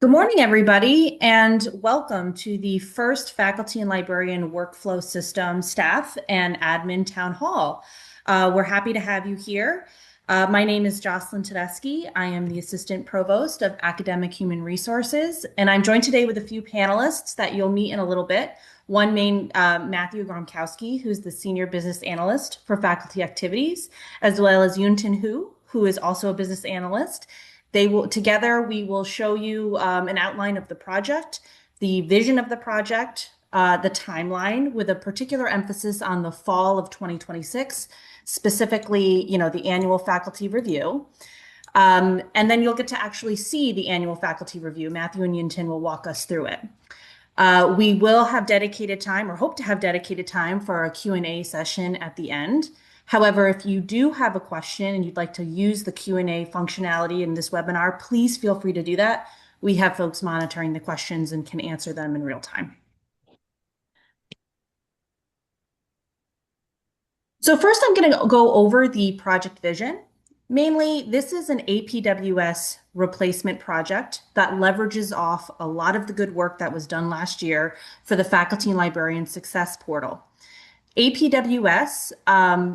Good morning, everybody, and welcome to the first Faculty and Librarian Workflow System Staff and Admin Town Hall. We're happy to have you here. My name is Jocelyn Tedeschi. I am the Assistant Provost of Academic Human Resources, and I'm joined today with a few panelists that you'll meet in a little bit. One main, Matthew Gromkowski, who's the Senior Business Analyst for Faculty Activities, as well as Yuntin Hu, who is also a Business Analyst. Together, we will show you an outline of the project, the vision of the project, the timeline with a particular emphasis on the fall of 2026, specifically, the annual faculty review. And then you'll get to actually see the annual faculty review. Matthew and Yintin will walk us through it. We will have dedicated time or hope to have dedicated time for a Q&A session at the end. However, if you do have a question and you'd like to use the Q&A functionality in this webinar, please feel free to do that. We have folks monitoring the questions and can answer them in real time. So first, I'm going to go over the project vision. Mainly, this is an APWS replacement project that leverages off a lot of the good work that was done last year for the Faculty and Librarian Success Portal. APWS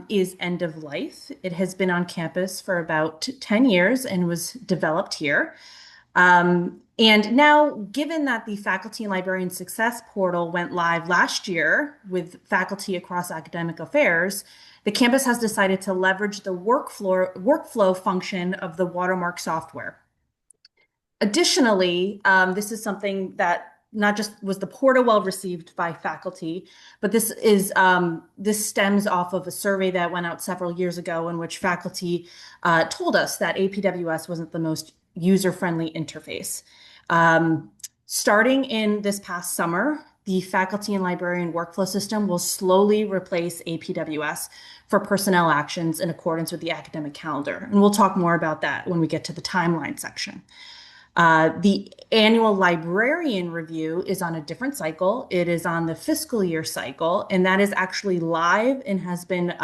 is end of life. It has been on campus for about 10 years and was developed here. And now, given that the Faculty and Librarian Success Portal went live last year with faculty across academic affairs, the campus has decided to leverage the workflow function of the Watermark software. Additionally, this is something that not just was the portal well received by faculty, but this stems off of a survey that went out several years ago in which faculty told us that APWS wasn't the most user-friendly interface. Starting in this past summer, the Faculty and Librarian Workflow System will slowly replace APWS for personnel actions in accordance with the academic calendar. And we'll talk more about that when we get to the timeline section. The annual librarian review is on a different cycle. It is on the fiscal year cycle, and that is actually live and has been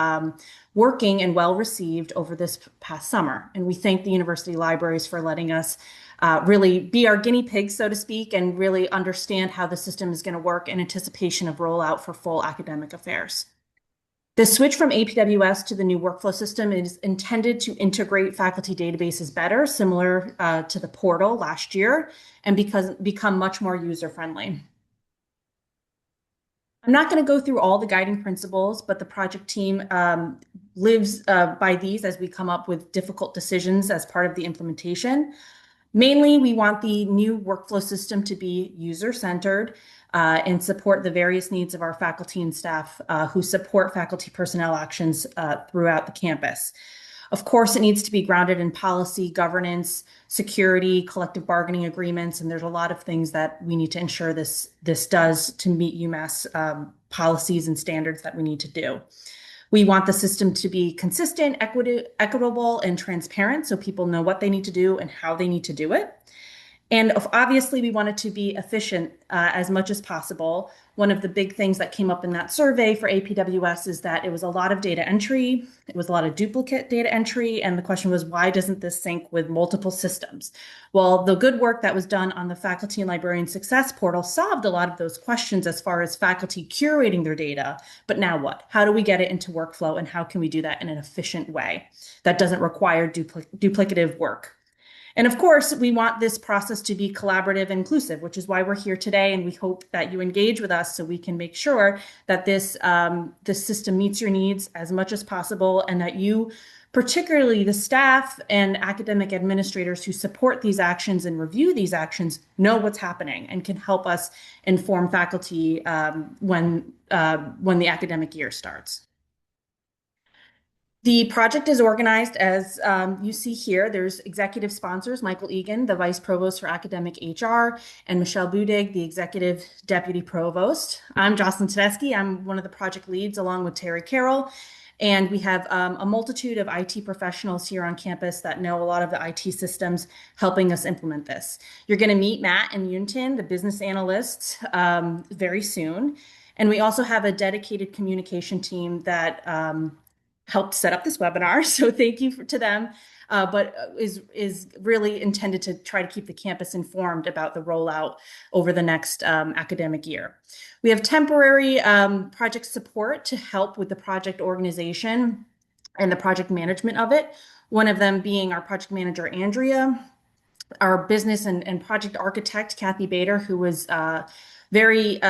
working and well received over this past summer. And we thank the university libraries for letting us really be our guinea pigs, so to speak, and really understand how the system is going to work in anticipation of rollout for full academic affairs. The switch from APWS to the new workflow system is intended to integrate faculty databases better, similar to the portal last year, and become much more user-friendly. I'm not going to go through all the guiding principles, but the project team lives by these as we come up with difficult decisions as part of the implementation. Mainly, we want the new workflow system to be user-centered and support the various needs of our faculty and staff who support faculty personnel actions throughout the campus. Of course, it needs to be grounded in policy, governance, security, collective bargaining agreements, and there's a lot of things that we need to ensure this does to meet UMass policies and standards that we need to do. We want the system to be consistent, equitable, and transparent so people know what they need to do and how they need to do it. And obviously, we want it to be efficient as much as possible. One of the big things that came up in that survey for APWS is that it was a lot of data entry. It was a lot of duplicate data entry. And the question was, why doesn't this sync with multiple systems? Well, the good work that was done on the Faculty and Librarian Success Portal solved a lot of those questions as far as faculty curating their data. But now what? How do we get it into workflow, and how can we do that in an efficient way that doesn't require duplicative work? And of course, we want this process to be collaborative and inclusive, which is why we're here today. And we hope that you engage with us so we can make sure that this system meets your needs as much as possible, and that you, particularly the staff and academic administrators who support these actions and review these actions, know what's happening and can help us inform faculty when the academic year starts. The project is organized as you see here. There's executive sponsors, Michael Egan, the Vice Provost for Academic HR, and Michelle Budig, the Executive Deputy Provost. I'm Jocelyn Tedeschi. I'm one of the project leads along with Terry Carroll. And we have a multitude of IT professionals here on campus that know a lot of the IT systems helping us implement this. You're going to meet Matt and Yuntin, the business analysts, very soon. And we also have a dedicated communication team that helped set up this webinar. So thank you to them. but is really intended to try to keep the campus informed about the rollout over the next academic year. We have temporary project support to help with the project organization and the project management of it. One of them being our project manager, Andrea, our business and project architect, Kathy Bader, who was very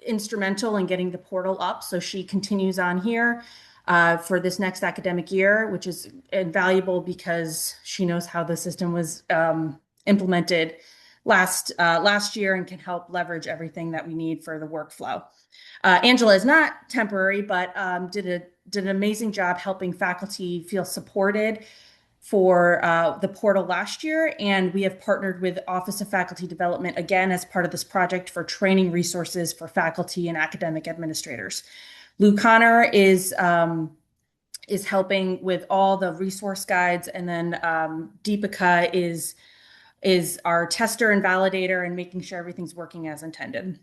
instrumental in getting the portal up. So she continues on here for this next academic year, which is invaluable because she knows how the system was implemented last year and can help leverage everything that we need for the workflow. Angela is not temporary, but did an amazing job helping faculty feel supported for the portal last year, and we have partnered with Office of Faculty Development again as part of this project for training resources for faculty and academic administrators. Lou Connor is helping with all the resource guides, and then Deepika is our tester and validator and making sure everything's working as intended.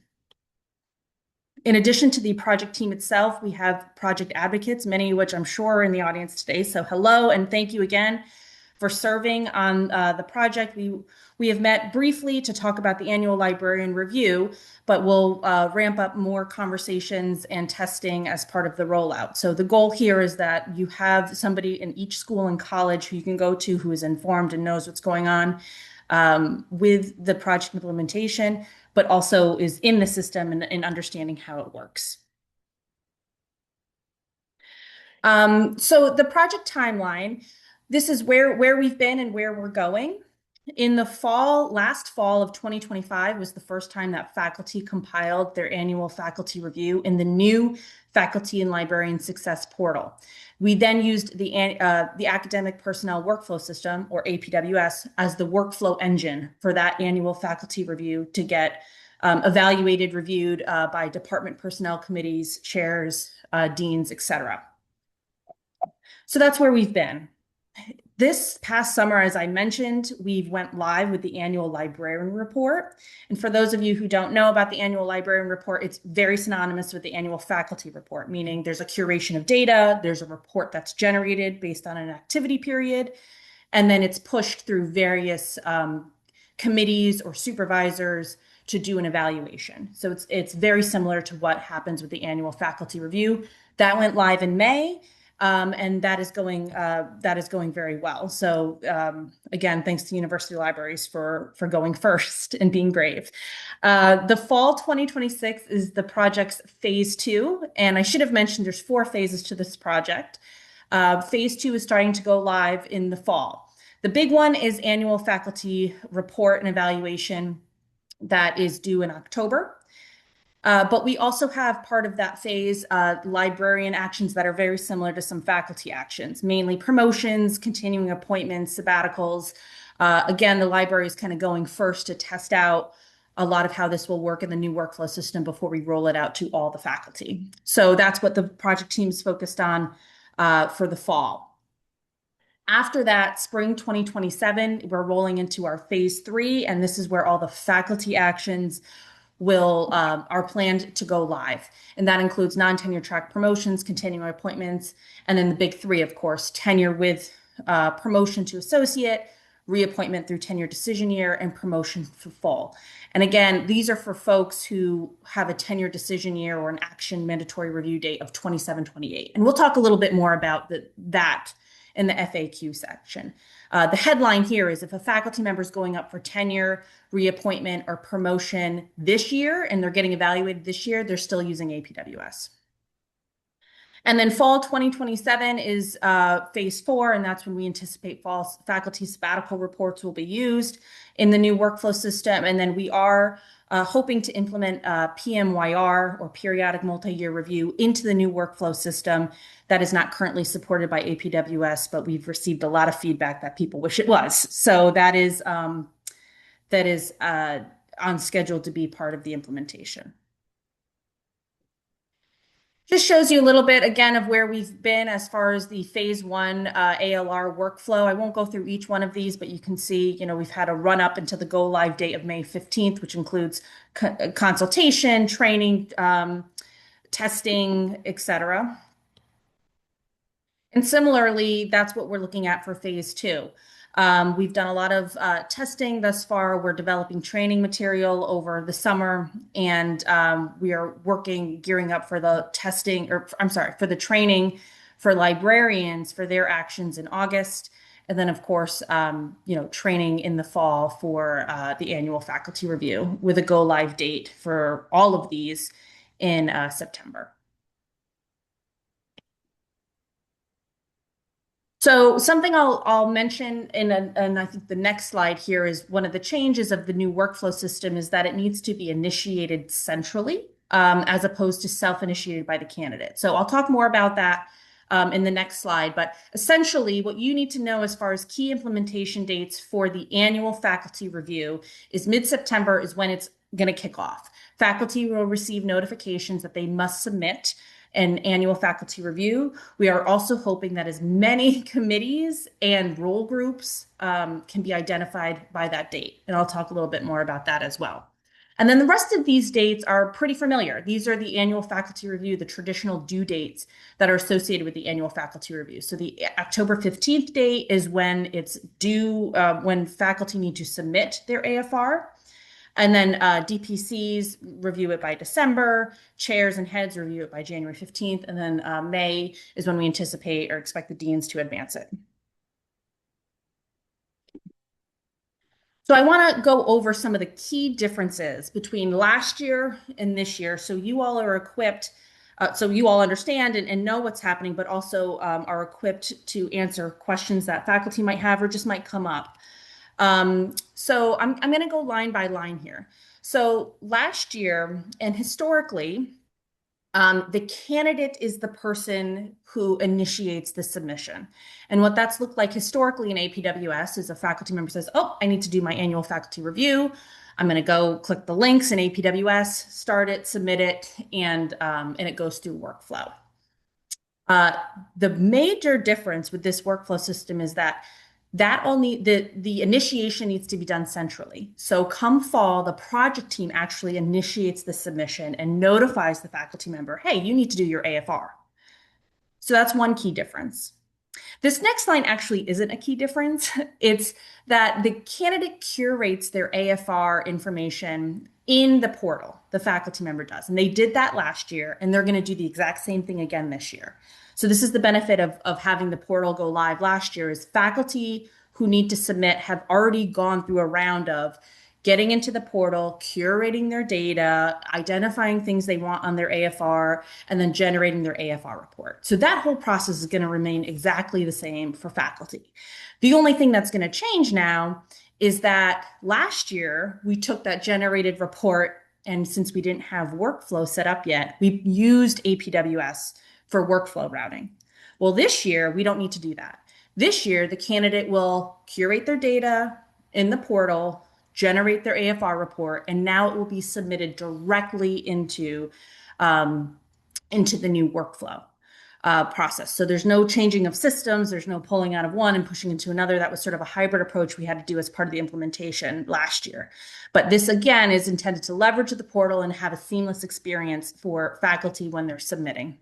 In addition to the project team itself, we have project advocates, many of which I'm sure are in the audience today. So hello, and thank you again for serving on the project. We have met briefly to talk about the annual librarian review, but we'll ramp up more conversations and testing as part of the rollout. So the goal here is that you have somebody in each school and college who you can go to who is informed and knows what's going on with the project implementation, but also is in the system and understanding how it works. So the project timeline, this is where we've been and where we're going. In the last fall of 2025 was the first time that faculty compiled their annual faculty review in the new Faculty and Librarian Success Portal. We then used the Academic Personnel Workflow System, or APWS, as the workflow engine for that annual faculty review to get evaluated, reviewed by department personnel committees, chairs, deans, etc. So that's where we've been. This past summer, as I mentioned, we went live with the annual librarian report. And for those of you who don't know about the annual librarian report, it's very synonymous with the annual faculty report, meaning there's a curation of data, there's a report that's generated based on an activity period, and then it's pushed through various committees or supervisors to do an evaluation. So it's very similar to what happens with the annual faculty review. That went live in May. And that is going very well. So again, thanks to University Libraries for going first and being brave. The fall 2026 is the project's phase 2, and I should have mentioned there's 4 phases to this project. Phase 2 is starting to go live in the fall. The big one is annual faculty report and evaluation that is due in October. But we also have part of that phase, librarian actions that are very similar to some faculty actions, mainly promotions, continuing appointments, sabbaticals. Again, the library is kind of going first to test out a lot of how this will work in the new workflow system before we roll it out to all the faculty. So that's what the project team is focused on for the fall. After that, spring 2027, we're rolling into our phase 3, and this is where all the faculty actions are planned to go live. And that includes non-tenure track promotions, continuing appointments, and then the big 3, of course, tenure with promotion to associate, reappointment through tenure decision year, and promotion for full. And again, these are for folks who have a tenure decision year or an action mandatory review date of 27-28. And we'll talk a little bit more about that in the FAQ section. The headline here is if a faculty member is going up for tenure, reappointment, or promotion this year, and they're getting evaluated this year, they're still using APWS. And then fall 2027 is phase 4, and that's when we anticipate fall faculty sabbatical reports will be used in the new workflow system. And then we are hoping to implement PMYR, or periodic multi-year review, into the new workflow system that is not currently supported by APWS, but we've received a lot of feedback that people wish it was. So that is on schedule to be part of the implementation. Just shows you a little bit, again, of where we've been as far as the phase 1 ALR workflow. I won't go through each one of these, but you can see, we've had a run up until the go live date of May 15th, which includes consultation, training, testing, etc. And similarly, that's what we're looking at for phase two. We've done a lot of testing thus far. We're developing training material over the summer, and we are gearing up for the testing, or I'm sorry, for the training for librarians for their actions in August. And then, of course, training in the fall for the annual faculty review with a go live date for all of these in September. So something I'll mention and I think the next slide here is one of the changes of the new workflow system is that it needs to be initiated centrally as opposed to self-initiated by the candidate. So I'll talk more about that in the next slide. But essentially, what you need to know as far as key implementation dates for the annual faculty review is mid-September is when it's going to kick off. Faculty will receive notifications that they must submit an annual faculty review. We are also hoping that as many committees and role groups can be identified by that date. And I'll talk a little bit more about that as well. And then the rest of these dates are pretty familiar. These are the annual faculty review, the traditional due dates that are associated with the annual faculty review. So the October 15th date is when it's due, when faculty need to submit their AFR. And then DPCs review it by December, chairs and heads review it by January 15th, and then May is when we anticipate or expect the deans to advance it. So I want to go over some of the key differences between last year and this year so you all are equipped, so you all understand and know what's happening, but also are equipped to answer questions that faculty might have or just might come up. So I'm going to go line by line here. So last year and historically, the candidate is the person who initiates the submission. And what that's looked like historically in APWS is a faculty member says, oh, I need to do my annual faculty review. I'm going to go click the links in APWS, start it, submit it, and it goes through workflow. The major difference with this workflow system is that the initiation needs to be done centrally. So come fall, the project team actually initiates the submission and notifies the faculty member, hey, you need to do your AFR. So that's one key difference. This next line actually isn't a key difference. It's that the candidate curates their AFR information in the portal, the faculty member does. And they did that last year, and they're going to do the exact same thing again this year. So this is the benefit of having the portal go live last year is faculty who need to submit have already gone through a round of getting into the portal, curating their data, identifying things they want on their AFR, and then generating their AFR report. So that whole process is going to remain exactly the same for faculty. The only thing that's going to change now is that last year we took that generated report, and since we didn't have workflow set up yet, we used APWS for workflow routing. Well, this year, we don't need to do that. This year, the candidate will curate their data in the portal, generate their AFR report, and now it will be submitted directly into the new workflow process. So there's no changing of systems. There's no pulling out of one and pushing into another. That was sort of a hybrid approach we had to do as part of the implementation last year. But this, again, is intended to leverage the portal and have a seamless experience for faculty when they're submitting.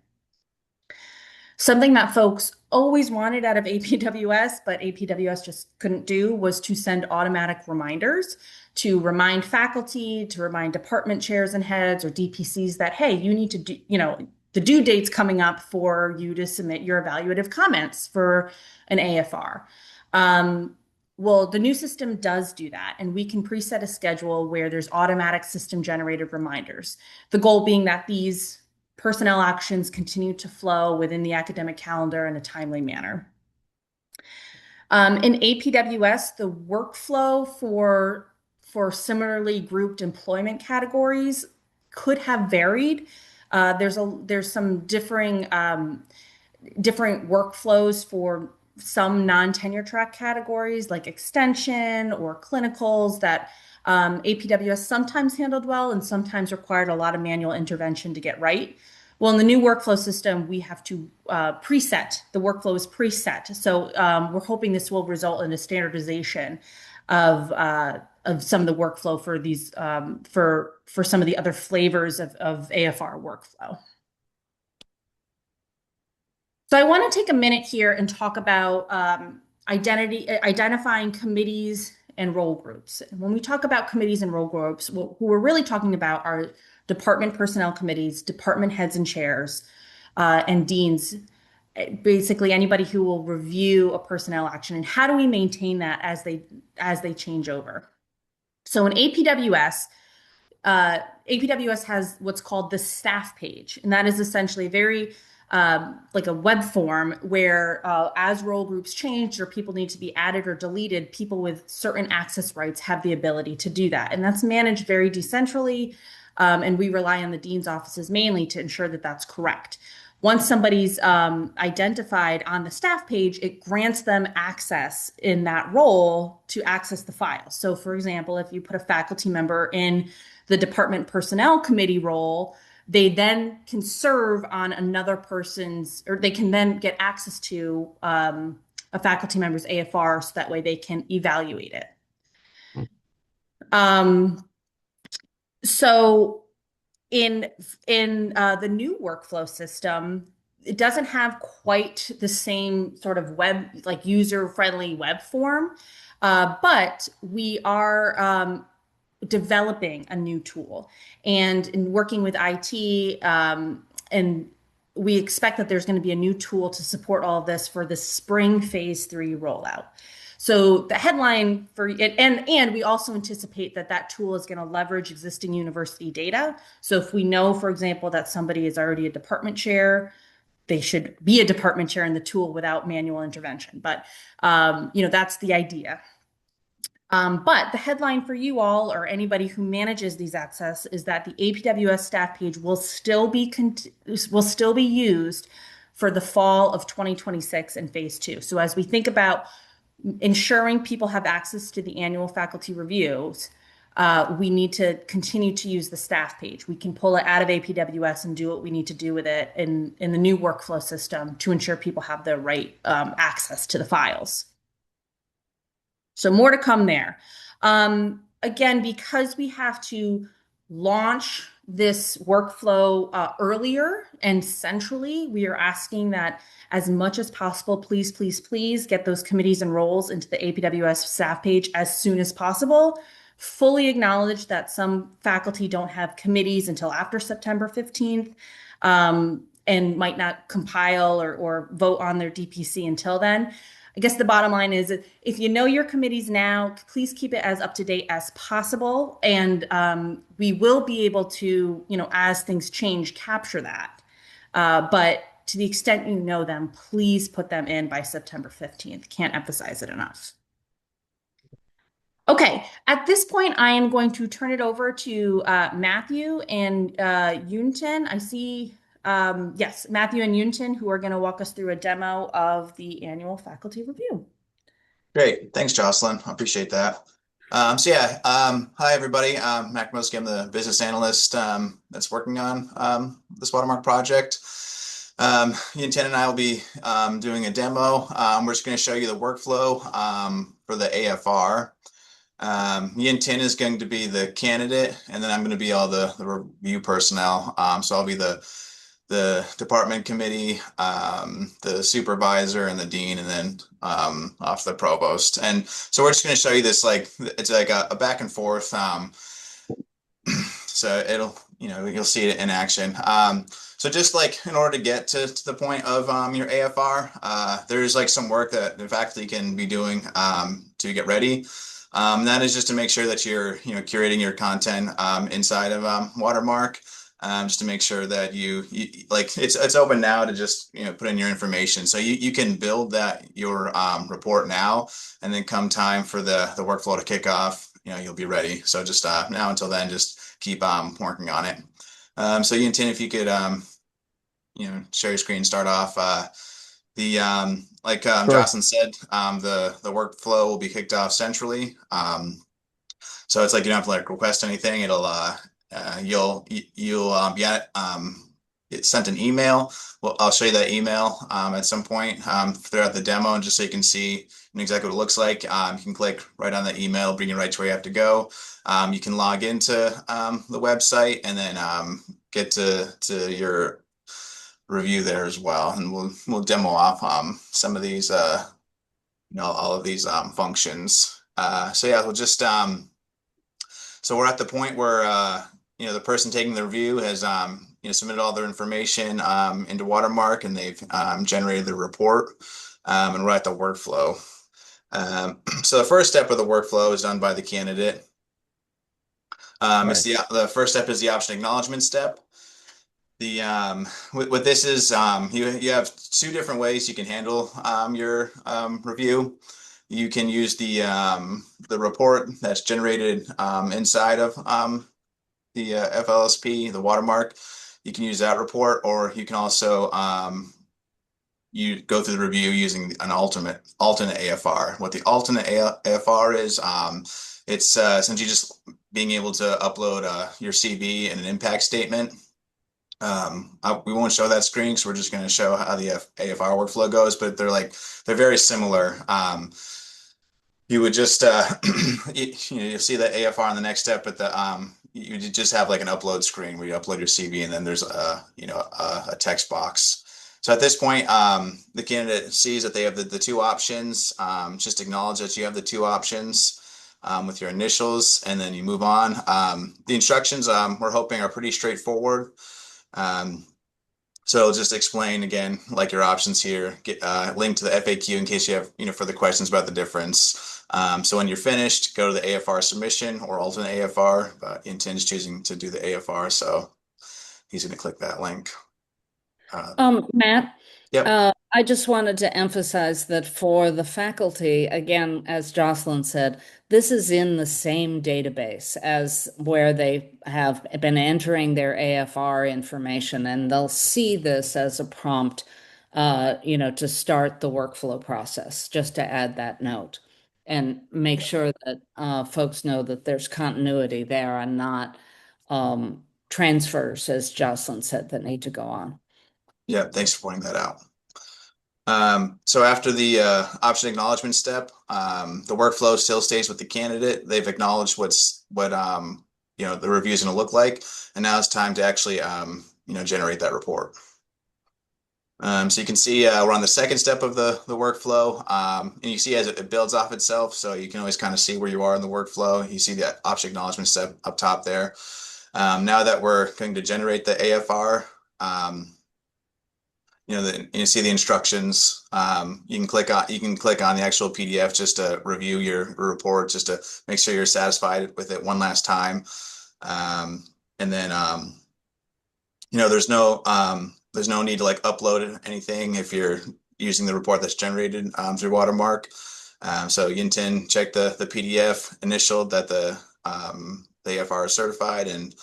Something that folks always wanted out of APWS, but APWS just couldn't do, was to send automatic reminders to remind faculty, to remind department chairs and heads or DPCs that, hey, you need to do, the due date's coming up for you to submit your evaluative comments for an AFR. Well, the new system does do that, and we can preset a schedule where there's automatic system-generated reminders. The goal being that these personnel actions continue to flow within the academic calendar in a timely manner. In APWS, the workflow for similarly grouped employment categories could have varied. There's some different workflows for some non-tenure track categories like extension or clinicals that APWS sometimes handled well and sometimes required a lot of manual intervention to get right. Well, in the new workflow system, we have to preset. The workflow is preset. So we're hoping this will result in a standardization of some of the workflow for these for some of the other flavors of AFR workflow. So I want to take a minute here and talk about identifying committees and role groups. And when we talk about committees and role groups, who we're really talking about are department personnel committees, department heads and chairs, and deans, basically anybody who will review a personnel action. And how do we maintain that as they change over? So in APWS has what's called the staff page, and that is essentially very like a web form where as role groups change or people need to be added or deleted, people with certain access rights have the ability to do that. And that's managed very decentrally. And we rely on the dean's offices mainly to ensure that that's correct. Once somebody's identified on the staff page, it grants them access in that role to access the files. So, for example, if you put a faculty member in the department personnel committee role, they then can serve on another person's, or they can then get access to a faculty member's AFR so that way they can evaluate it. Um, so in the new workflow system, it doesn't have quite the same sort of web, like user-friendly web form, but we are developing a new tool and in working with IT, and we expect that there's going to be a new tool to support all of this for the spring phase 3 rollout. So the headline for it, and we also anticipate that that tool is going to leverage existing university data. So if we know, for example, that somebody is already a department chair, they should be a department chair in the tool without manual intervention. But that's the idea. But the headline for you all or anybody who manages these access is that the APWS staff page will still be used for the fall of 2026 and phase 2. So as we think about ensuring people have access to the annual faculty reviews, we need to continue to use the staff page. We can pull it out of APWS and do what we need to do with it in the new workflow system to ensure people have the right access to the files. So more to come there. Again, because we have to launch this workflow earlier and centrally, we are asking that as much as possible, please, please, please get those committees and roles into the APWS staff page as soon as possible. Fully acknowledge that some faculty don't have committees until after September 15th and might not compile or vote on their DPC until then. I guess the bottom line is if you know your committees now, please keep it as up to date as possible. And we will be able to, as things change, capture that. But to the extent you know them, please put them in by September 15th. Can't emphasize it enough. Okay, at this point, I am going to turn it over to Matthew and Yunton. I see, yes, Matthew and Yunton, who are going to walk us through a demo of the annual faculty review. Great. Thanks, Jocelyn. I appreciate that. Hi, everybody. I'm Mac Moski. I'm the business analyst that's working on this watermark project. Yunten and I will be doing a demo. We're just going to show you the workflow for the AFR. Yunten is going to be the candidate, and then I'm going to be all the review personnel. So I'll be the department committee, the supervisor, and the dean, and then off the provost. And so we're just going to show you this, it's like a back and forth. So it'll, you'll see it in action. So just in order to get to the point of your AFR, there's some work that the faculty can be doing to get ready. That is just to make sure that you're curating your content inside of Watermark. Just to make sure that it's open now to just put in your information, so you can build your report now, and then come time for the workflow to kick off, you'll be ready. So just now until then, just keep working on it. So Yuntin, if you could share your screen, start off. Sure. Jocelyn said, the workflow will be kicked off centrally. So it's you don't have to request anything. It'll you'll get sent an email. Well, I'll show you that email at some point throughout the demo, and just so you can see exactly what it looks like. You can click right on the email, bring you right to where you have to go. You can log into the website and then get to your review there as well, and we'll demo off some of these all of these functions. So yeah, we'll just so we're at the point where the person taking the review has submitted all their information into Watermark, and they've generated the report, and we're at the workflow. So the first step of the workflow is done by the candidate. It's the first step is the option acknowledgement step. The what this is, you have two different ways you can handle your review. You can use the report that's generated inside of the FLSP, the watermark. You can use that report, or you can also you go through the review using an alternate AFR. What the alternate AFR is, it's essentially just being able to upload your CV and an impact statement. We won't show that screen because we're just going to show how the AFR workflow goes, but they're very similar. You would just you'll see the AFR on the next step, but you just have like an upload screen where you upload your CV, and then there's a text box. So at this point, the candidate sees that they have the two options. Just acknowledge that you have the two options with your initials, and then you move on. The instructions we're hoping are pretty straightforward. So just explain again, like your options here, get link to the FAQ in case you have, further questions about the difference. So when you're finished, go to the AFR submission or alternate AFR, but Intin's choosing to do the AFR. So he's going to click that link. Matt, Yep. I just wanted to emphasize that for the faculty, again, as Jocelyn said, this is in the same database as where they have been entering their AFR information, and they'll see this as a prompt, to start the workflow process, just to add that note and make sure that folks know that there's continuity there and not transfers, as Jocelyn said, that need to go on. Yeah, thanks for pointing that out. So after the option acknowledgement step, the workflow still stays with the candidate. They've acknowledged what the review is going to look like, and now it's time to actually generate that report. So you can see we're on the second step of the workflow, and you see as it builds off itself, so you can always kind of see where you are in the workflow. You see the option acknowledgement step up top there. Now that we're going to generate the AFR, you see the instructions. You can click on the actual PDF just to review your report, just to make sure you're satisfied with it one last time. And then there's no need to like upload anything if you're using the report that's generated through Watermark. So you can check the PDF initial that the AFR is certified, and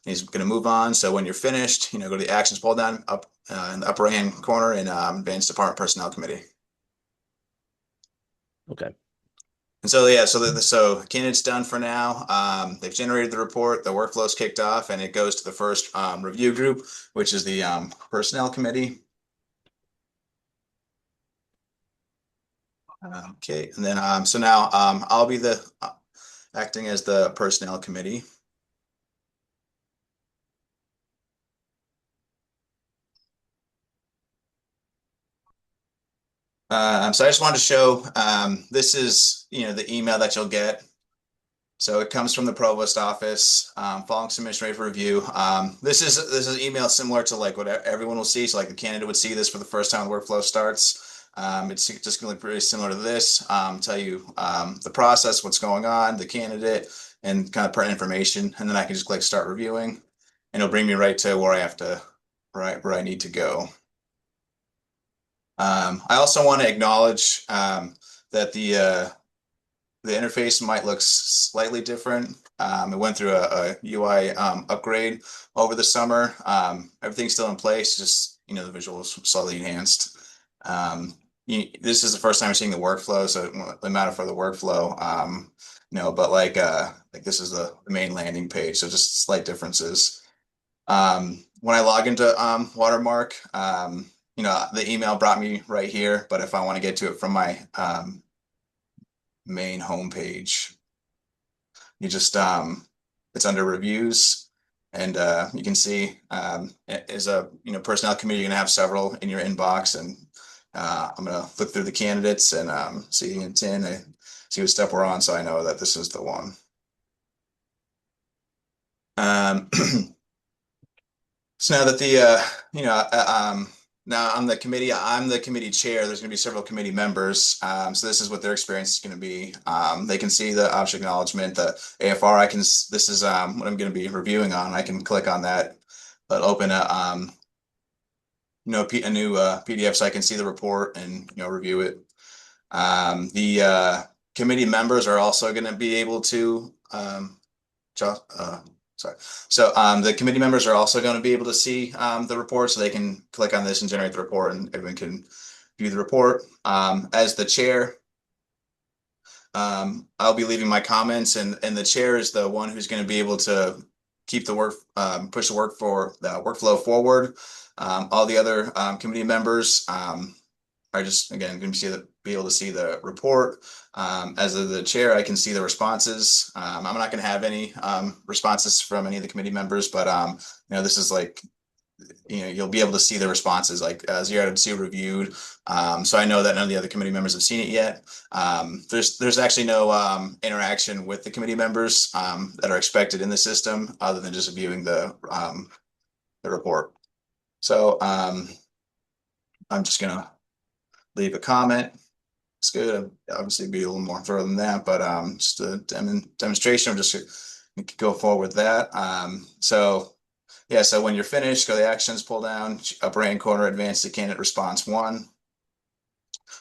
he's going to move on. So when you're finished, go to the actions pull down up in the upper right hand corner in Advanced Department Personnel Committee. Okay. And so yeah, so candidate's done for now. They've generated the report, the workflow's kicked off, and it goes to the first review group, which is the Personnel Committee. Okay, and then so now I'll be the acting as the Personnel Committee. So I just wanted to show this is the email that you'll get. So it comes from the provost office following submission rate for review. This is email similar to like what everyone will see. So like the candidate would see this for the first time the workflow starts. It's just going to look pretty similar to this. Tell you the process, what's going on, the candidate, and kind of pertinent information, and then I can just click start reviewing, and it'll bring me right to where I have to where I need to go. I also want to acknowledge that the interface might look slightly different. It went through a UI upgrade over the summer. Everything's still in place, just the visuals slightly enhanced. This is the first time I'm seeing the workflow, so it doesn't matter for the workflow. But like this is the main landing page, so just slight differences. When I log into Watermark, the email brought me right here, but if I want to get to it from my main homepage, you just it's under reviews, And you can see as a personnel committee, you're gonna have several in your inbox, and I'm gonna look through the candidates and see it's in. See what step we're on, so I know that this is the one. So now that now I'm the committee chair. There's going to be several committee members. So this is what their experience is going to be. They can see the object acknowledgement, the AFR. This is what I'm going to be reviewing on. I can click on that. It'll open a a new PDF, so I can see the report and review it. The committee members are also going to be able to sorry. So the committee members are also going to be able to see the report, so they can click on this and generate the report, and everyone can view the report. As the chair, I'll be leaving my comments, and the chair is the one who's going to be able to keep the work, push the workflow forward. All the other committee members are just, again, going to be able to see the report. As the chair, I can see the responses. I'm not going to have any responses from any of the committee members, but this is like, you'll be able to see the responses like 0 to 2 reviewed. So I know that none of the other committee members have seen it yet. There's actually no interaction with the committee members that are expected in the system, other than just viewing the report. So I'm just gonna leave a comment. It's good. Obviously, be a little more thorough than that, but just a demonstration. I'm just gonna go forward with that. So yeah, so when you're finished, go to the actions, pull down, upper right corner, advance to candidate response 1.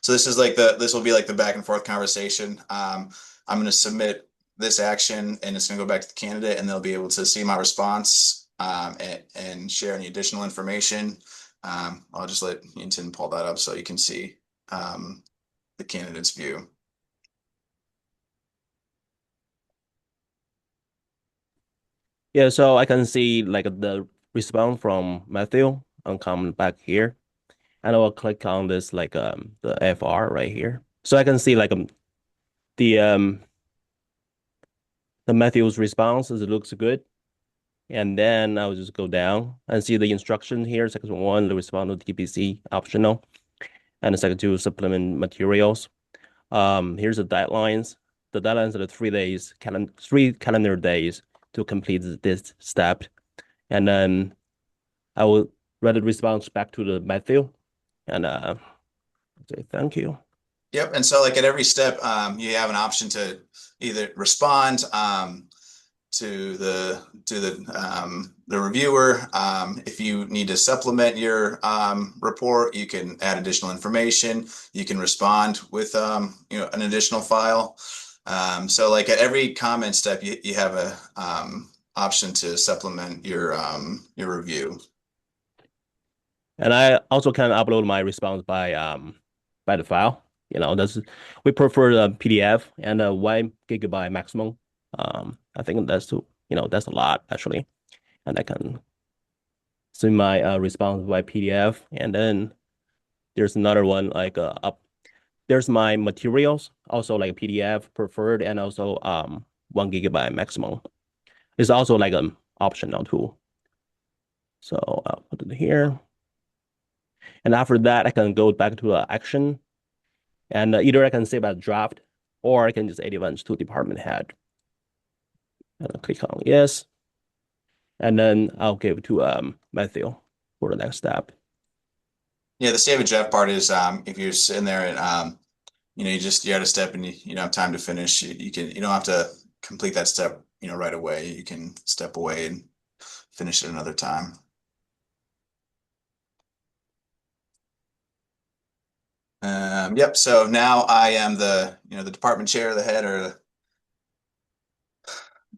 So this is like this will be like the back and forth conversation. I'm going to submit this action, and it's going to go back to the candidate, and they'll be able to see my response and share any additional information. I'll just let Yinton pull that up so you can see the candidate's view. Yeah, so I can see like the response from Matthew and come back here. And I will click on this like the FR right here. So I can see like the Matthew's response looks good. And then I'll just go down and see the instruction here. Section 1, the response to TPC optional. And section 2, supplement materials. Here's the deadlines. The deadlines are 3 days, 3 calendar days to complete this step. And then I will write the response back to the Matthew and say thank you. Yep. And so like at every step, you have an option to either respond to the reviewer. If you need to supplement your report, you can add additional information. You can respond with an additional file. So like at every comment step, you have a option to supplement your review. And I also can upload my response by the file. We prefer the PDF and a 1 gigabyte maximum. I think that's that's a lot actually. And I can see my response by PDF. And then there's another one like there's my materials, also like PDF preferred, and also 1 gigabyte maximum. It's also like an optional tool. So I'll put it here. And after that, I can go back to action. And either I can save as draft, or I can just advance to department head. And I'll click on yes. And then I'll give to Matthew for the next step. Yeah, the save a draft part is if you're sitting there and you're at a step and you don't have time to finish, you don't have to complete that step right away. You can step away and finish it another time. Yep. So now I am the department chair, the head, or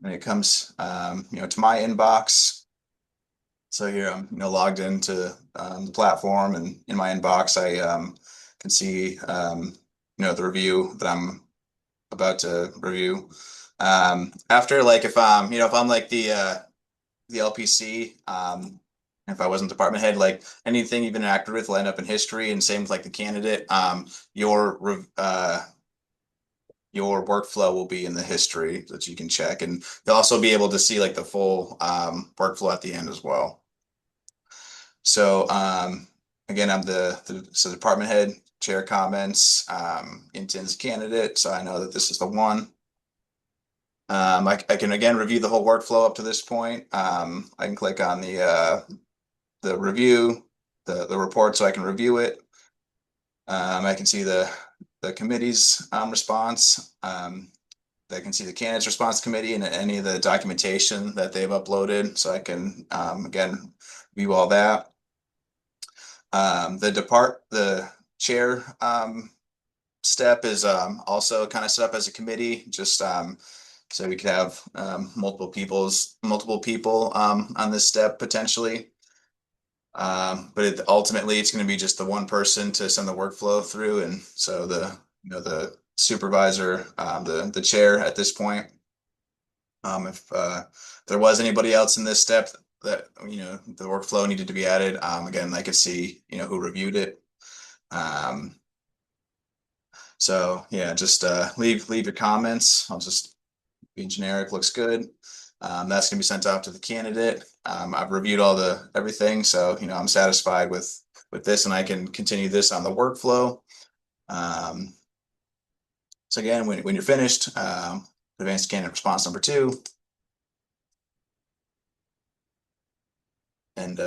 when it comes to my inbox. So here I'm logged into the platform, and in my inbox I can see the review that I'm about to review. After like if I'm like the LPC, if I wasn't department head, like anything you've interacted with will end up in history, and same with like the candidate. Your your workflow will be in the history that you can check, and they'll also be able to see like the full workflow at the end as well. So again, I'm the department head, chair comments, Intin's candidate, so I know that this is the one. I can again review the whole workflow up to this point. I can click on the review, the report, so I can review it. I can see the committee's response. I can see the candidate's response committee and any of the documentation that they've uploaded, so I can again view all that. The chair step is also kind of set up as a committee, just so we could have multiple people on this step potentially. But ultimately, it's going to be just the one person to send the workflow through, and so the supervisor, the chair at this point. If there was anybody else in this step that the workflow needed to be added, again, I could see who reviewed it. So yeah, just leave your comments. I'll just be generic. Looks good. That's gonna be sent out to the candidate. I've reviewed everything, so I'm satisfied with this, and I can continue this on the workflow. So again, when you're finished, advanced candidate response number 2. And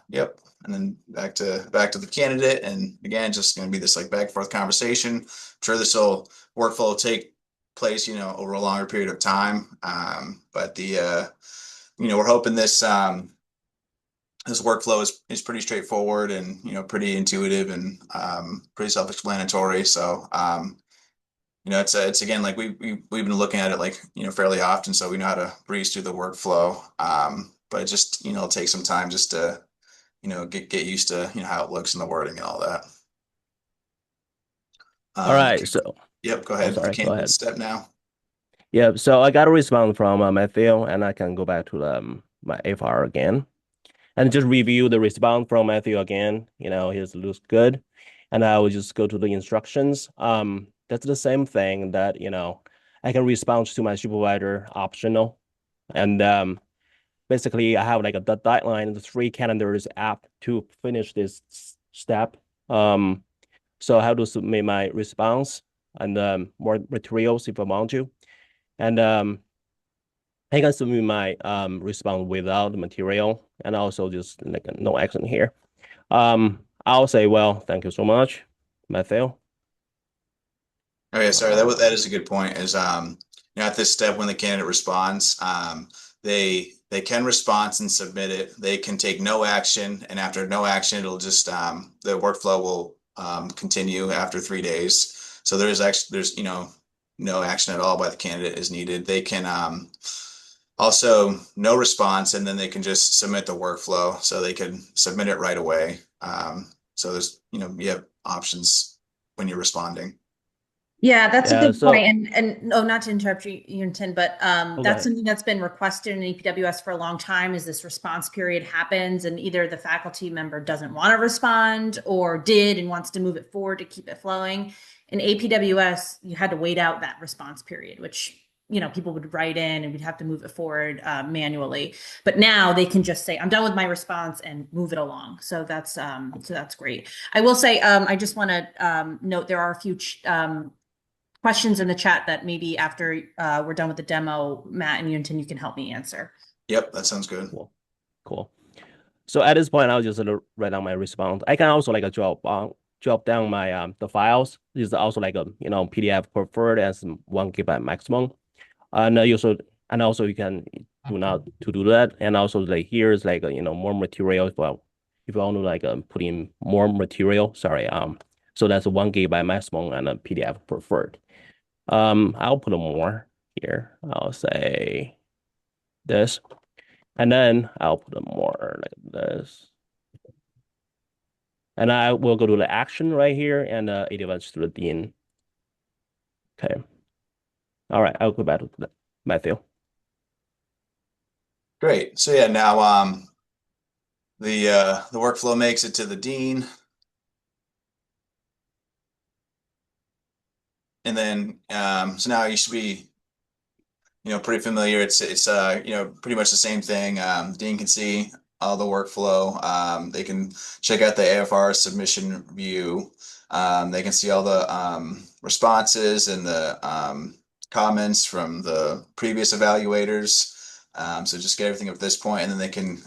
yep, and then back to the candidate, and again, just going to be this like back and forth conversation. I'm sure this workflow will take place over a longer period of time, but we're hoping this this workflow is pretty straightforward and pretty intuitive and pretty self-explanatory. So it's again like we've been looking at it like fairly often, so we know how to breeze through the workflow. But it just it'll take some time just to get used to how it looks in the wording and all that. All right, so yep, go ahead. sorry, go ahead. Step now. Yeah, so I got a response from Matthew, and I can go back to my FR again and just review the response from Matthew again. His looks good, and I will just go to the instructions. That's the same thing that I can respond to my supervisor optional, and basically I have like a deadline, the 3 calendars app to finish this step. So I have to submit my response and more materials if I want to. And I can submit my response without the material, and also just like no action here. I'll say, well, thank you so much, Matthew. Okay, sorry, that is a good point. Is at this step when the candidate responds, they can respond and submit it. They can take no action, and after no action, it'll just the workflow will continue after 3 days. So there's no action at all by the candidate is needed. They can also no response, and then they can just submit the workflow, so they can submit it right away. So there's you have options when you're responding. Yeah, that's a good point. And no, not to interrupt you, Tim, but that's something that's been requested in APWS for a long time. Is this response period happens, and either the faculty member doesn't want to respond or did and wants to move it forward to keep it flowing. In APWS, you had to wait out that response period, which people would write in and we'd have to move it forward manually. But now they can just say, I'm done with my response and move it along. So that's great. I will say, I just want to note there are a few questions in the chat that maybe after we're done with the demo, Matt and Yuntin, you can help me answer. Yep, that sounds good. Cool. So at this point, I'll just write down my response. I can also like drop down my the files. This is also like a PDF preferred as 1 GB maximum, and also you can do that. And also like here's like more material. Well, if you want to like put in more material, sorry. So that's a 1 GB maximum and a PDF preferred. I'll put more here. I'll say this, and then I'll put more like this. And I will go to the action right here, and it events to the dean. Okay. All right, I'll go back to Matthew. Great. So yeah, now the workflow makes it to the dean. and then so now you should be pretty familiar. It's pretty much the same thing. Dean can see all the workflow. They can check out the AFR submission view. They can see all the responses and the comments from the previous evaluators. So just get everything up to this point, and then they can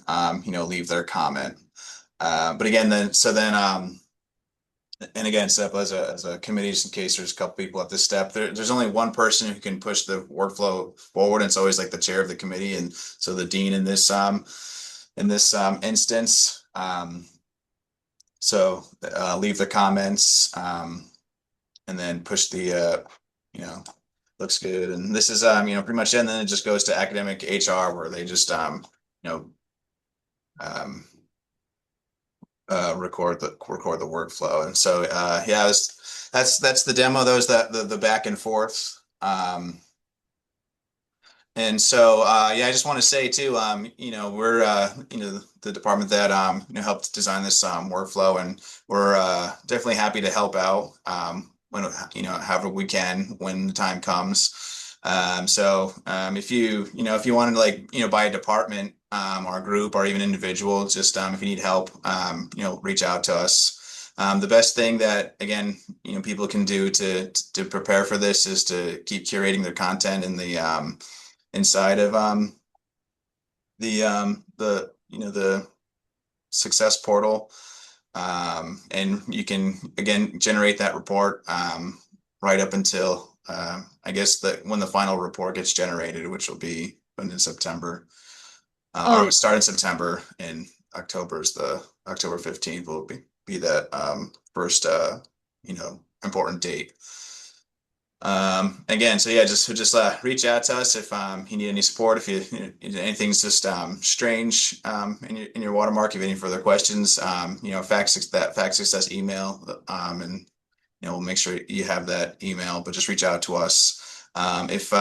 leave their comment. But again, and again, step as a committee, just in case there's a couple people at this step, there's only one person who can push the workflow forward, and it's always like the chair of the committee, and so the dean in this instance. So leave the comments, and then push the looks good, and this is pretty much it. And then it just goes to academic HR, where they just record the workflow. And so yeah, that's the demo. Those the back and forth. And so yeah, I just want to say too, we're the department that helped design this workflow, and we're definitely happy to help out when however we can when the time comes. So if you wanted to buy a department or a group or even individual, just if you need help, reach out to us. The best thing that again people can do to prepare for this is to keep curating their content in the inside of the success portal, and you can again generate that report right up until I guess when the final report gets generated, which will be in September, or start in September. In October is the October 15th will be that first important date. Again, so yeah, just reach out to us if you need any support. If anything's just strange in your watermark, if you have any further questions, fax success email, and we'll make sure you have that email. But just reach out to us. If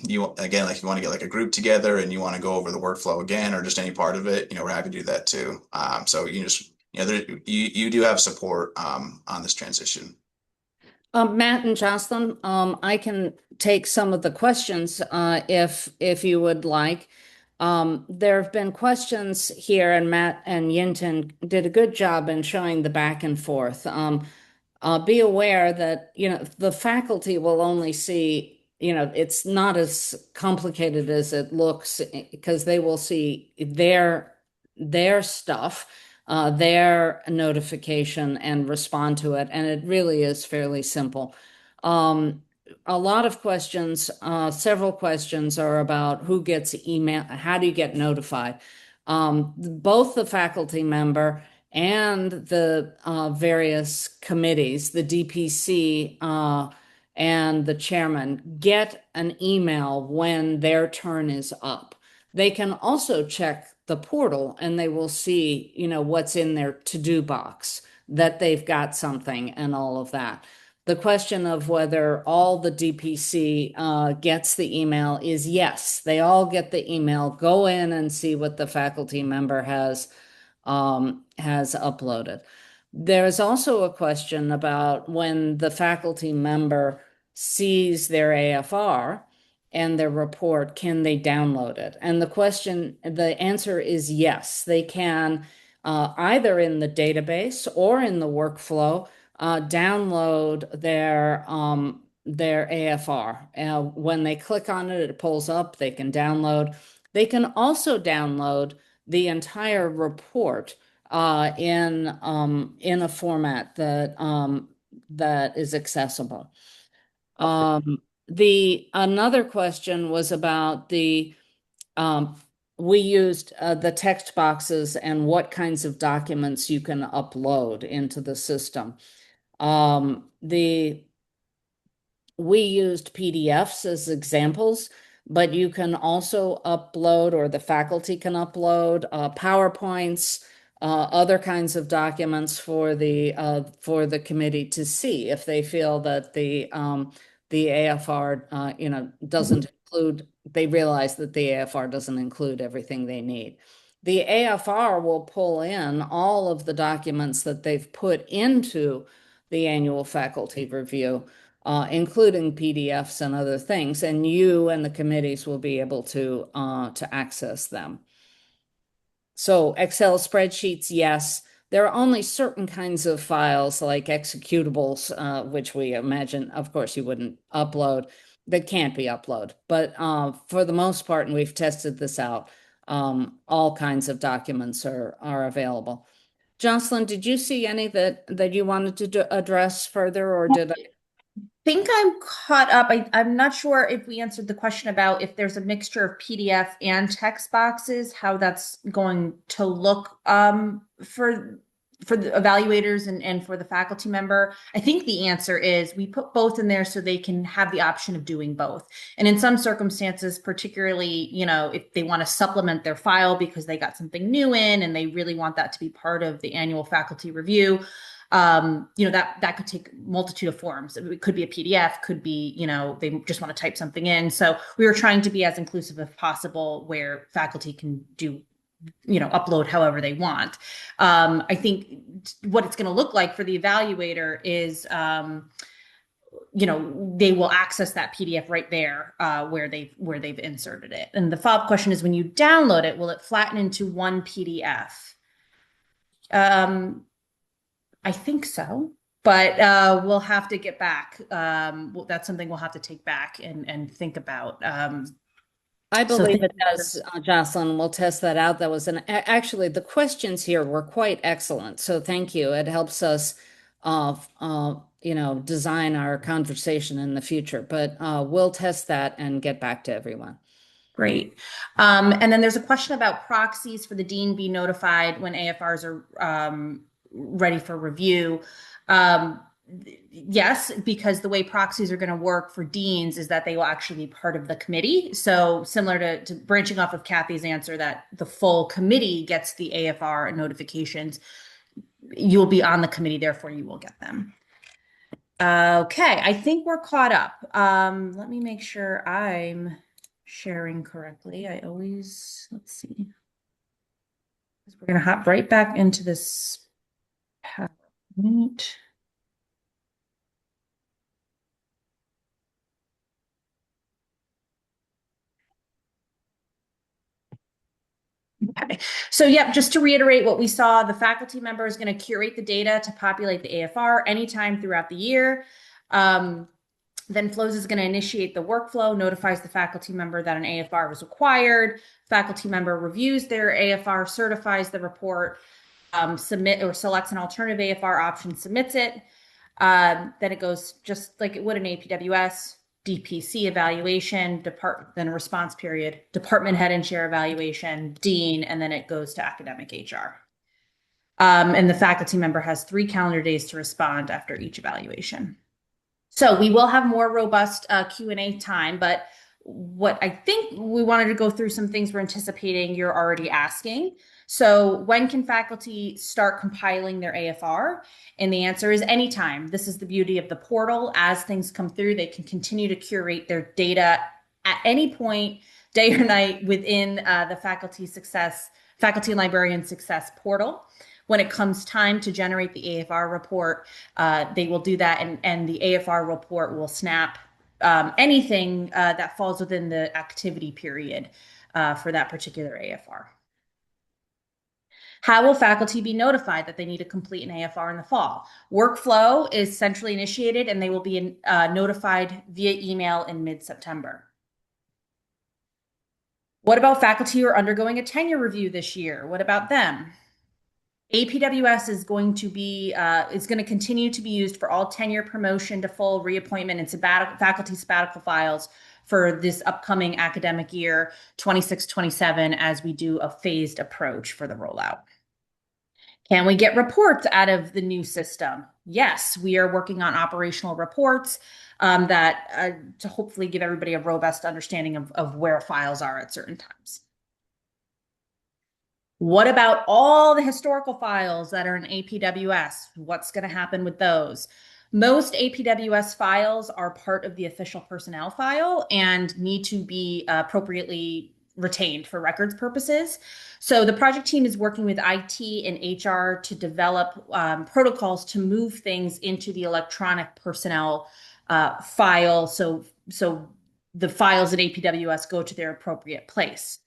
you again, like you want to get like a group together and you want to go over the workflow again, or just any part of it, we're happy to do that too. So you just you do have support on this transition. Matt and Jocelyn, I can take some of the questions if you would like. There have been questions here, and Matt and Yinton did a good job in showing the back and forth. Be aware that the faculty will only see, it's not as complicated as it looks, because they will see their stuff, their notification, and respond to it. And it really is fairly simple. A lot of questions, several questions are about who gets email, how do you get notified? Both the faculty member and the various committees, the DPC and the chairman, get an email when their turn is up. They can also check the portal, and they will see, what's in their to-do box, that they've got something and all of that. The question of whether all the DPC gets the email is yes, they all get the email. Go in and see what the faculty member has uploaded. There's also a question about when the faculty member sees their AFR and their report, can they download it? And the answer is yes, they can, either in the database or in the workflow, download their AFR. When they click on it, it pulls up, they can download. They can also download the entire report in a format that is accessible. Another question was about we used the text boxes and what kinds of documents you can upload into the system. We used PDFs as examples, but you can also upload, or the faculty can upload, PowerPoints, other kinds of documents for the committee to see if they feel that the AFR doesn't include, they realize that the AFR doesn't include everything they need. The AFR will pull in all of the documents that they've put into the annual faculty review. including PDFs and other things, and you and the committees will be able to access them. So Excel spreadsheets, yes. There are only certain kinds of files like executables, which we imagine, of course, you wouldn't upload, that can't be uploaded. But for the most part, and we've tested this out, all kinds of documents are available. Jocelyn, did you see any that you wanted to address further, or did I? Think I'm caught up. I'm not sure if we answered the question about if there's a mixture of PDF and text boxes, how that's going to look for the evaluators and for the faculty member. I think the answer is we put both in there so they can have the option of doing both. And in some circumstances, particularly, if they want to supplement their file because they got something new in and they really want that to be part of the annual faculty review, that could take multitude of forms. It could be a PDF, could be, they just want to type something in. So we were trying to be as inclusive as possible where faculty can do, upload however they want. I think what it's going to look like for the evaluator is, they will access that PDF right there where they've inserted it. And the follow-up question is, when you download it, will it flatten into one PDF? I think so, but we'll have to get back. That's something we'll have to take back and think about. I believe it does, Jocelyn. We'll test that out. That was actually the questions here were quite excellent. So thank you. It helps us, design our conversation in the future. But we'll test that and get back to everyone. Great. And then there's a question about proxies for the dean be notified when AFRs are ready for review. Yes, because the way proxies are going to work for deans is that they will actually be part of the committee. So similar to branching off of Kathy's answer that the full committee gets the AFR notifications, you'll be on the committee, therefore you will get them. Okay, I think we're caught up. Let me make sure I'm sharing correctly. Let's see. We're going to hop right back into this PowerPoint. Okay, so yep, just to reiterate what we saw, the faculty member is going to curate the data to populate the AFR anytime throughout the year. Then FLWS is going to initiate the workflow, notifies the faculty member that an AFR was required. Faculty member reviews their AFR, certifies the report, submit or selects an alternative AFR option, submits it. Then it goes just like it would in APWS, DPC evaluation, then a response period, department head and chair evaluation, dean, and then it goes to academic HR. And the faculty member has 3 calendar days to respond after each evaluation. So we will have more robust Q&A time, but what I think we wanted to go through some things we're anticipating you're already asking. So when can faculty start compiling their AFR? And the answer is anytime. This is the beauty of the portal. As things come through, they can continue to curate their data at any point, day or night, within the faculty and librarian success portal. When it comes time to generate the AFR report, they will do that, and the AFR report will snap anything that falls within the activity period for that particular AFR. How will faculty be notified that they need to complete an AFR in the fall? Workflow is centrally initiated, and they will be notified via email in mid-September. What about faculty who are undergoing a tenure review this year? What about them? APWS is going to continue to be used for all tenure, promotion to full, reappointment, and faculty sabbatical files for this upcoming academic year 26-27 as we do a phased approach for the rollout. Can we get reports out of the new system? Yes, we are working on operational reports to hopefully give everybody a robust understanding of where files are at certain times. What about all the historical files that are in APWS? What's going to happen with those? Most APWS files are part of the official personnel file and need to be appropriately retained for records purposes. So the project team is working with IT and HR to develop protocols to move things into the electronic personnel file. So the files in APWS go to their appropriate place.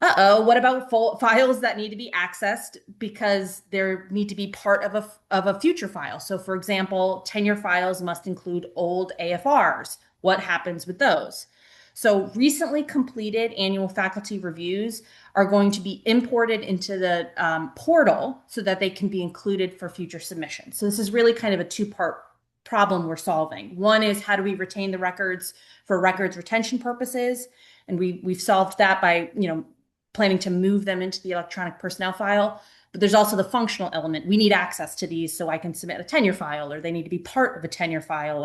What about files that need to be accessed because they need to be part of a future file? So for example, tenure files must include old AFRs. What happens with those? So recently completed annual faculty reviews are going to be imported into the portal so that they can be included for future submissions. So this is really kind of a two-part problem we're solving. One is how do we retain the records for records retention purposes? And we've solved that by, planning to move them into the electronic personnel file. But there's also the functional element. We need access to these so I can submit a tenure file, or they need to be part of a tenure file,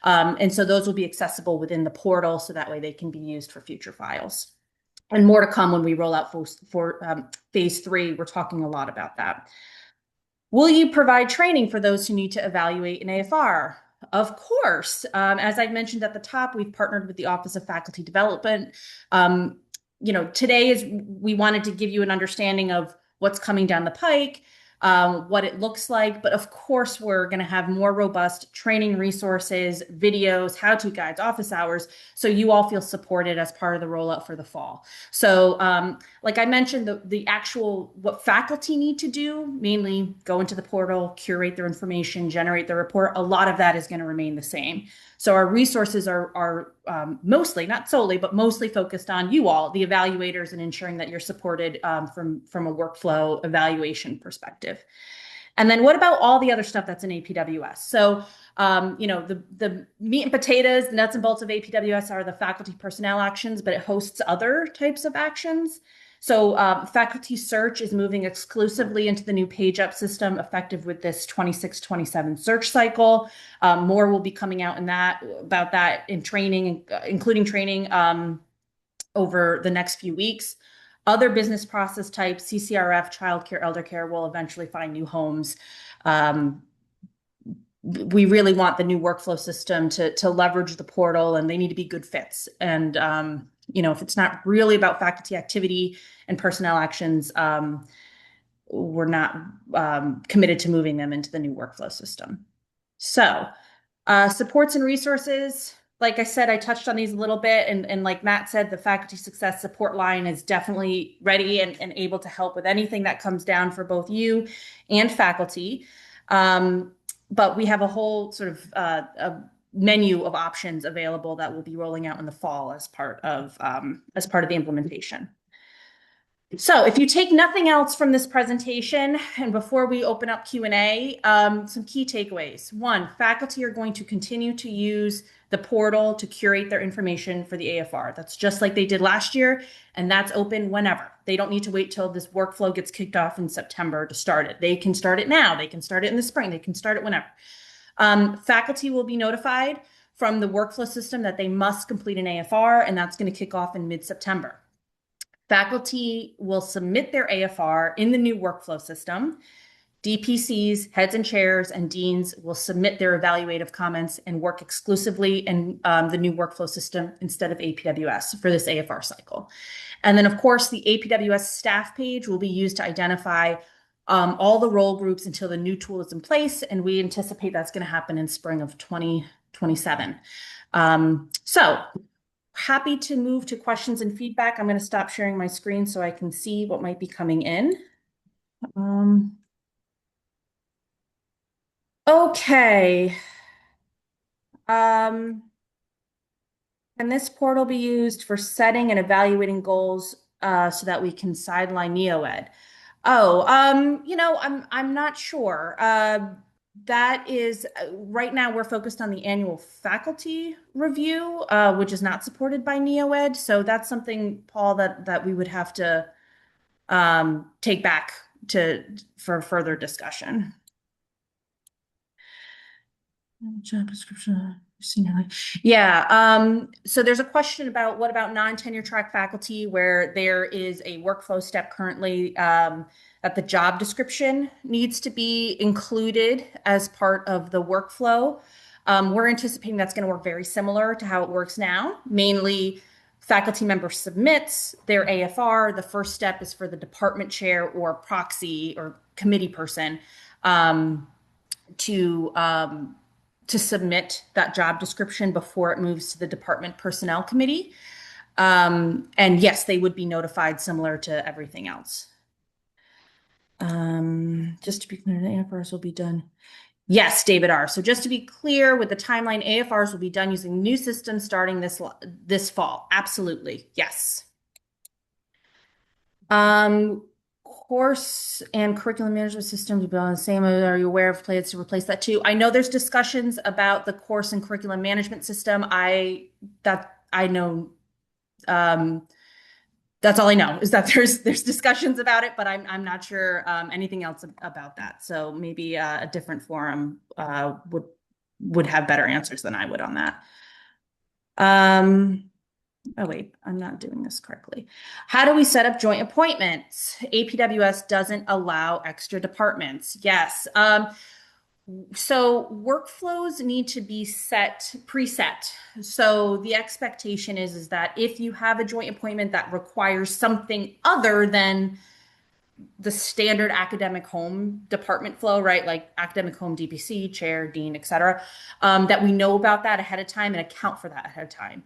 and so those will be accessible within the portal, so that way they can be used for future files. And more to come when we roll out for phase 3. We're talking a lot about that. Will you provide training for those who need to evaluate an AFR? Of course. As I mentioned at the top, we've partnered with the Office of Faculty Development. Today we wanted to give you an understanding of what's coming down the pike, what it looks like. But of course, we're going to have more robust training resources, videos, how-to guides, office hours, so you all feel supported as part of the rollout for the fall. So like I mentioned, the actual what faculty need to do, mainly go into the portal, curate their information, generate the report, a lot of that is going to remain the same. So our resources are mostly, not solely, but mostly focused on you all, the evaluators, and ensuring that you're supported from a workflow evaluation perspective. And then what about all the other stuff that's in APWS? So, the meat and potatoes, the nuts and bolts of APWS are the faculty personnel actions, but it hosts other types of actions. So faculty search is moving exclusively into the new page up system effective with this 26-27 search cycle. More will be coming out about that in training, including training over the next few weeks. Other business process types, CCRF, childcare, elder care, will eventually find new homes. We really want the new workflow system to leverage the portal, and they need to be good fits. And if it's not really about faculty activity and personnel actions, we're not committed to moving them into the new workflow system. So supports and resources, like I said, I touched on these a little bit, and like Matt said, the faculty success support line is definitely ready and able to help with anything that comes down for both you and faculty. But we have a whole sort of a menu of options available that will be rolling out in the fall as part of the implementation. So if you take nothing else from this presentation, and before we open up Q&A, some key takeaways. One, faculty are going to continue to use the portal to curate their information for the AFR. That's just like they did last year, and that's open whenever. They don't need to wait till this workflow gets kicked off in September to start it. They can start it now. They can start it in the spring. They can start it whenever. Faculty will be notified from the workflow system that they must complete an AFR, and that's going to kick off in mid-September. Faculty will submit their AFR in the new workflow system. DPCs, heads and chairs, and deans will submit their evaluative comments and work exclusively in the new workflow system instead of APWS for this AFR cycle. And then, of course, the APWS staff page will be used to identify all the role groups until the new tool is in place, and we anticipate that's going to happen in spring of 2027. So happy to move to questions and feedback. I'm going to stop sharing my screen so I can see what might be coming in. Okay. Can this portal be used for setting and evaluating goals so that we can sideline NeoEd? I'm not sure. That is right now we're focused on the annual faculty review, which is not supported by NeoEd. So that's something, Paul, that we would have to take back for further discussion. Job description. Yeah. So there's a question about what about non-tenure track faculty where there is a workflow step currently that the job description needs to be included as part of the workflow. We're anticipating that's going to work very similar to how it works now. Mainly, faculty member submits their AFR. The first step is for the department chair or proxy or committee person to to submit that job description before it moves to the department personnel committee. And yes, they would be notified similar to everything else. Just to be clear, the AFRs will be done. Yes, David R. So just to be clear with the timeline, AFRs will be done using new systems starting this fall. Absolutely. Yes. Course and curriculum management systems will be on the same. Are you aware of plans to replace that too? I know there's discussions about the course and curriculum management system. I know. That's all I know is that there's discussions about it, but I'm not sure anything else about that. So maybe a different forum would have better answers than I would on that. Oh wait, I'm not doing this correctly. How do we set up joint appointments? APWS doesn't allow extra departments. Yes. So workflows need to be preset. So the expectation is that if you have a joint appointment that requires something other than the standard academic home department flow, right? Like academic home DPC, chair, dean, et cetera, that we know about that ahead of time and account for that ahead of time.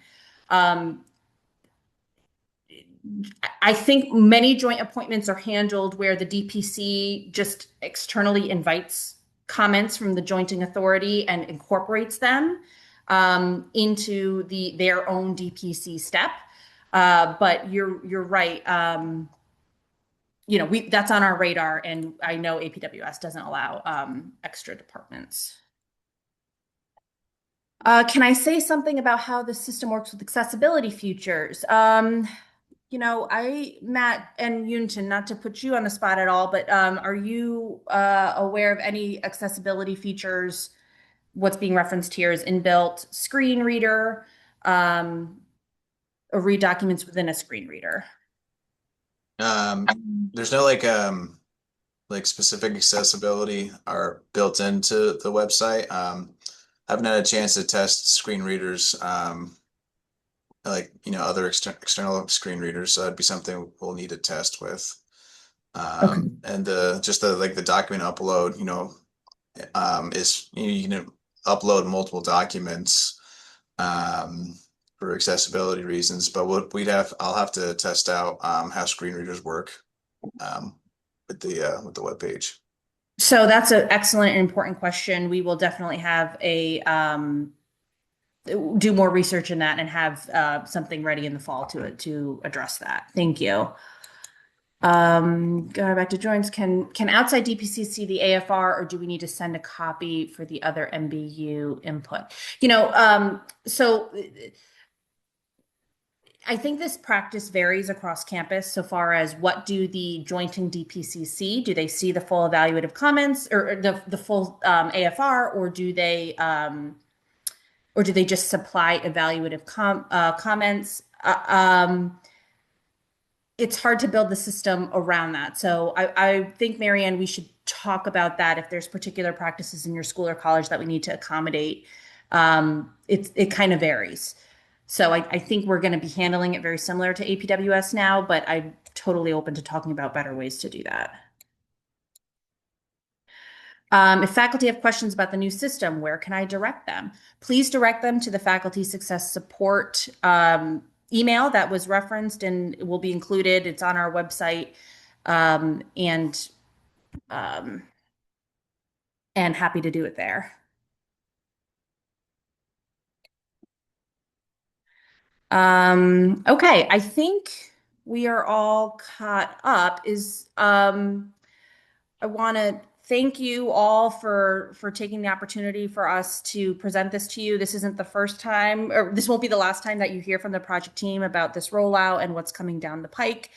I think many joint appointments are handled where the DPC just externally invites comments from the jointing authority and incorporates them into their own DPC step. But you're right. That's on our radar, and I know APWS doesn't allow extra departments. Can I say something about how the system works with accessibility features? Matt and Yunton, not to put you on the spot at all, but are you aware of any accessibility features? What's being referenced here is inbuilt screen reader, or read documents within a screen reader. There's no like specific accessibility are built into the website. I haven't had a chance to test screen readers. Other external screen readers. So that'd be something we'll need to test with. Okay. And the document upload, is you can upload multiple documents for accessibility reasons. But I'll have to test out how screen readers work with the web page. So that's an excellent and important question. We will definitely have do more research in that and have something ready in the fall to address that. Thank you. Going back to joins, can outside DPC see the AFR, or do we need to send a copy for the other MBU input? So I think this practice varies across campus so far as what do the jointing DPC see? Do they see the full evaluative comments or the full AFR, or do they just supply evaluative comments? It's hard to build the system around that. So I think, Marianne, we should talk about that if there's particular practices in your school or college that we need to accommodate. It kind of varies. So I think we're going to be handling it very similar to APWS now, but I'm totally open to talking about better ways to do that. If faculty have questions about the new system, where can I direct them? Please direct them to the Faculty Success Support email that was referenced and will be included. It's on our website, and happy to do it there. Okay, I think we are all caught up. I want to thank you all for taking the opportunity for us to present this to you. This isn't the first time, or this won't be the last time that you hear from the project team about this rollout and what's coming down the pike.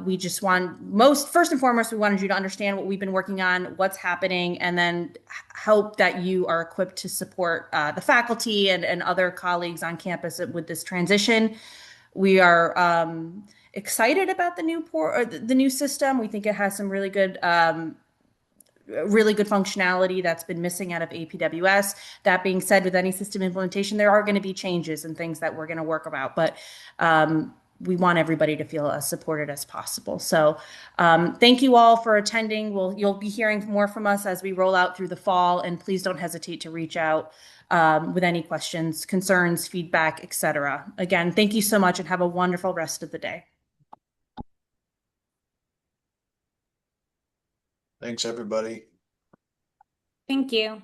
We just first and foremost, we wanted you to understand what we've been working on, what's happening, and then hope that you are equipped to support the faculty and other colleagues on campus with this transition. We are excited about the new system. We think it has some really good functionality that's been missing out of APWS. That being said, with any system implementation, there are going to be changes and things that we're going to work about. But we want everybody to feel as supported as possible. So thank you all for attending. You'll be hearing more from us as we roll out through the fall, and please don't hesitate to reach out with any questions, concerns, feedback, etc. Again, thank you so much and have a wonderful rest of the day. Thanks, everybody. Thank you.